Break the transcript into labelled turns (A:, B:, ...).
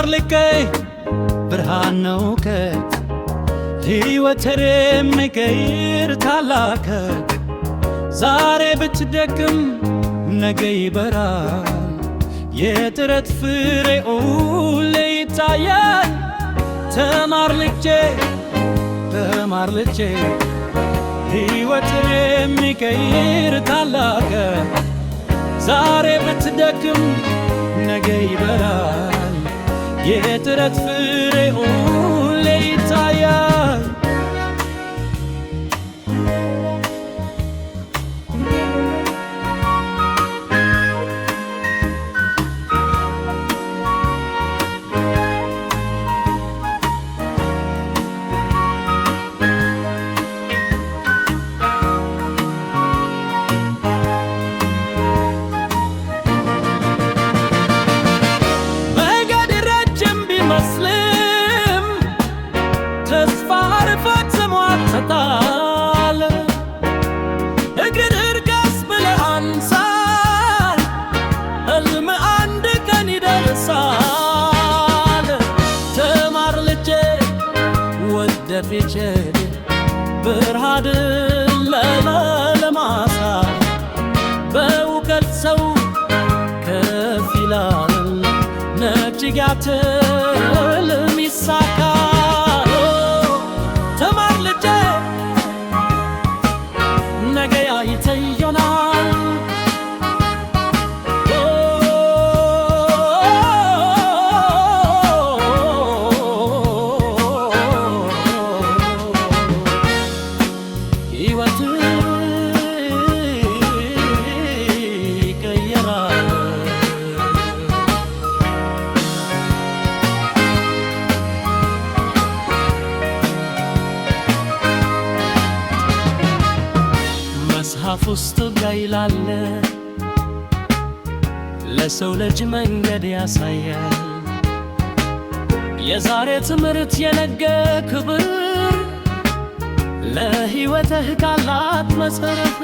A: ልኬ ብርሃን ነው ሕይወቴን የሚቀይር ታላቅ ዛሬ ብትደክም ነገ ይበራል የጥረት ፍሬው ሁሌ ይታያል ተማር ልጄ ሕይወቴን የሚቀይር ታላቅ ዛሬ ብትደክም ነገ ይበራል የጥረት ፍሬው ሁሌ ይታያል እግር ቀስ ብለህ አንሳ ሕልም አንድ ቀን ይደርሳል ተማር ልጄ ወደድ ልጄ ብርሃንን ለማሳይ በእውቀት ሰው ከፍ ይላል ነጅግ ያትልም ይሳካል ተማር ልጄ ነገ ያይተህ ይሆናል ሕይወትህ ይቀየራል መጽሐፍ ውስጥ ይላል ለሰው ልጅ መንገድ ያሳያል የዛሬ ትምህርት የነገ ክብር ለሕይወትህ ካላት መሰረት